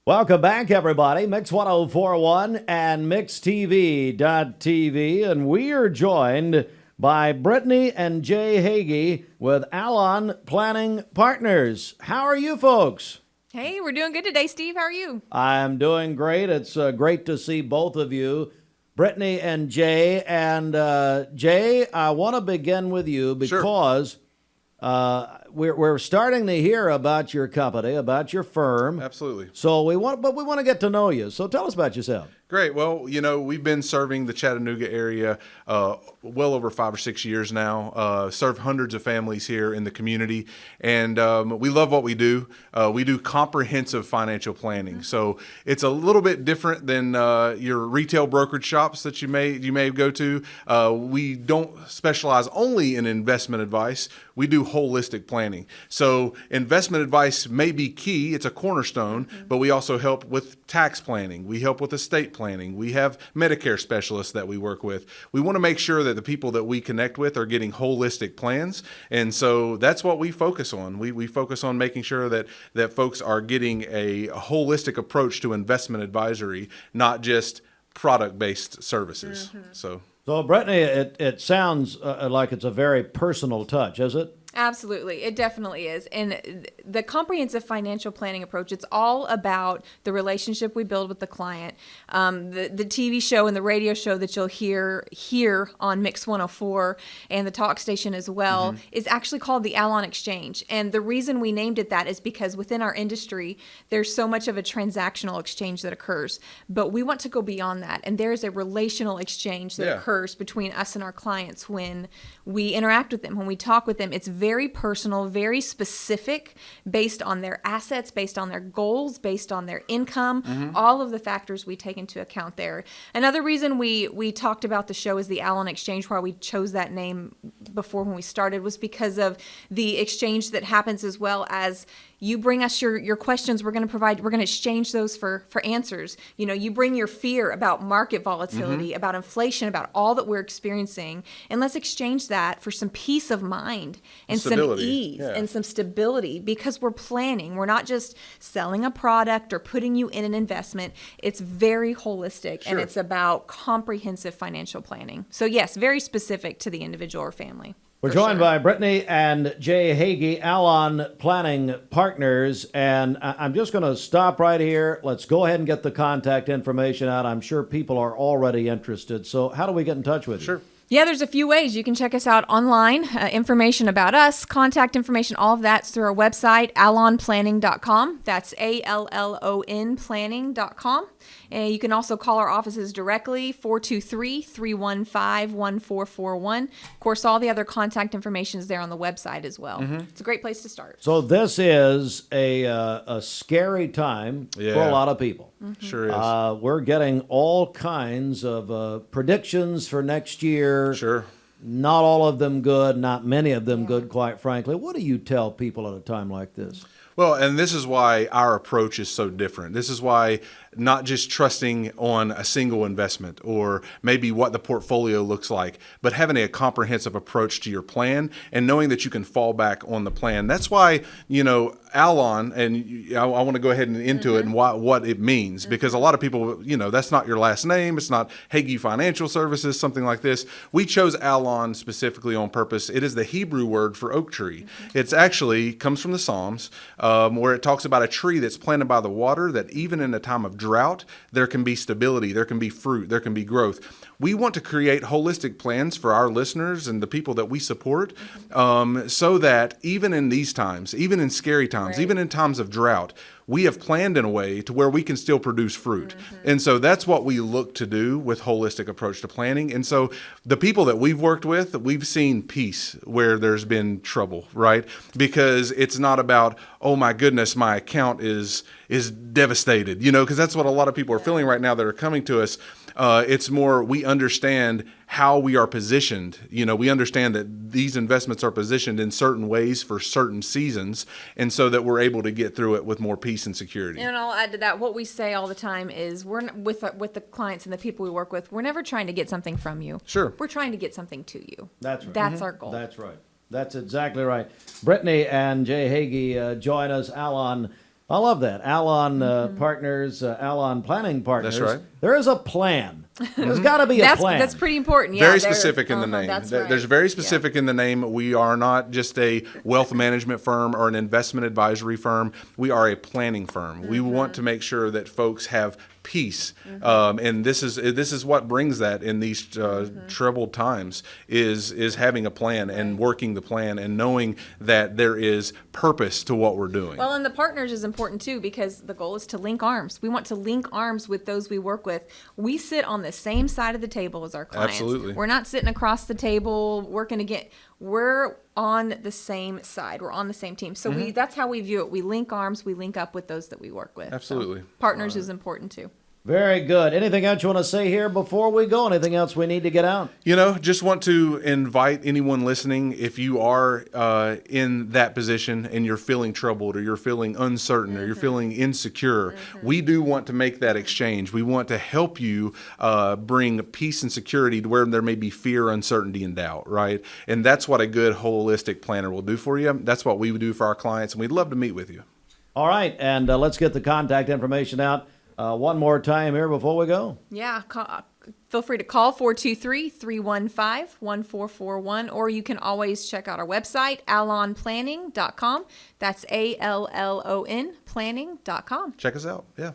Welcome back, everybody. Mix 1041 and MixTV.tv. And we are joined by Brittany and Jay Hagy with Allon Planning Partners. How are you folks? Hey, we're doing good today, Steve. How are you? I'm doing great. It's great to see both of you, Brittany and Jay. And Jay, I want to begin with you because we're starting to hear about your company, about your firm. Absolutely. So we want to get to know you. So tell us about yourself. Great. Well, we've been serving the Chattanooga area well over 5 or 6 years now, serve hundreds of families here in the community, and we love what we do. We do comprehensive financial planning. So it's a little bit different than your retail brokerage shops that you may go to. We don't specialize only in investment advice. We do holistic planning. So investment advice may be key. It's a cornerstone, but we also help with tax planning. We help with estate planning. We have Medicare specialists that we work with. We want to make sure that the people that we connect with are getting holistic plans. And so that's what we focus on. We focus on making sure that folks are getting a holistic approach to investment advisory, not just product-based services. So Brittany, it sounds like it's a very personal touch, is it? Absolutely. It definitely is. And the comprehensive financial planning approach, it's all about the relationship we build with the client. The TV show and the radio show that you'll hear here on Mix 104 and the talk station as well is actually called the Allon Exchange. And the reason we named it that is because within our industry, there's so much of a transactional exchange that occurs. But we want to go beyond that. And there's a relational exchange that occurs between us and our clients when we interact with them, when we talk with them. It's very personal, very specific, based on their assets, based on their goals, based on their income, all of the factors we take into account there. Another reason we talked about the show is the Allon Exchange, why we chose that name before when we started, was because of the exchange that happens as well as you bring us your questions. We're going to exchange those for answers. You bring your fear about market volatility, about inflation, about all that we're experiencing, and let's exchange that for some peace of mind and some ease and some stability, because we're planning. We're not just selling a product or putting you in an investment. It's very holistic and it's about comprehensive financial planning. So yes, very specific to the individual or family. We're joined by Brittany and Jay Hagy, Allon Planning Partners, and I'm just going to stop right here. Let's go ahead and get the contact information out. I'm sure people are already interested. So how do we get in touch with you? Sure. Yeah, there's a few ways. You can check us out online, information about us, contact information, all of that's through our website, allonplanning.com. That's ALLON planning.com. And you can also call our offices directly, 423-315-1441. Of course, all the other contact information is there on the website as well. It's a great place to start. So this is a scary time for a lot of people. Sure is. We're getting all kinds of predictions for next year. Sure. Not all of them good, not many of them good, quite frankly. What do you tell people at a time like this? Well, and this is why our approach is so different. This is why not just trusting on a single investment or maybe what the portfolio looks like, but having a comprehensive approach to your plan and knowing that you can fall back on the plan. That's why, Allon, and I want to go ahead and into it and what it means, because a lot of people, that's not your last name. It's not Hagy Financial Services, something like this. We chose Allon specifically on purpose. It is the Hebrew word for oak tree. It's actually comes from the Psalms, where it talks about a tree that's planted by the water, that even in a time of drought, there can be stability, there can be fruit, there can be growth. We want to create holistic plans for our listeners and the people that we support, so that even in these times, even in scary times, even in times of drought, we have planned in a way to where we can still produce fruit. And so that's what we look to do with holistic approach to planning. And so the people that we've worked with, we've seen peace where there's been trouble, right? Because it's not about, oh my goodness, my account is devastated, because that's what a lot of people are feeling right now that are coming to us. It's more, we understand how we are positioned. We understand that these investments are positioned in certain ways for certain seasons, and so that we're able to get through it with more peace and security. And I'll add to that, what we say all the time is with the clients and the people we work with, we're never trying to get something from you. Sure. We're trying to get something to you. That's right. That's our goal. That's right. That's exactly right. Brittany and Jay Hagy join us. Allon I love that. Allon Partners, Allon Planning Partners. That's right. There is a plan. There's got to be a plan. That's pretty important. Yeah, Very specific in the name. That's right. There's very specific in the name. We are not just a wealth management firm or an investment advisory firm. We are a planning firm. We want to make sure that folks have peace, and this is what brings that in these troubled times is having a plan and working the plan and knowing that there is purpose to what we're doing. Well, and the partners is important too, because the goal is to link arms. We want to link arms with those we work with. We sit on the same side of the table as our clients. Absolutely. We're not sitting across the table working again. We're on the same side. We're on the same team. So that's how we view it. We link arms. We link up with those that we work with. Absolutely. So partners is important too. Very good. Anything else you want to say here before we go? Anything else we need to get out? Just want to invite anyone listening, if you are in that position and you're feeling troubled or you're feeling uncertain or you're feeling insecure, we do want to make that exchange. We want to help you bring peace and security to where there may be fear, uncertainty, and doubt, right? And that's what a good holistic planner will do for you. That's what we would do for our clients, and we'd love to meet with you. All right, and let's get the contact information out one more time here before we go. Yeah. Feel free to call 423-315-1441, or you can always check out our website, allonplanning.com. That's ALLON planning.com. Check us out. Yeah.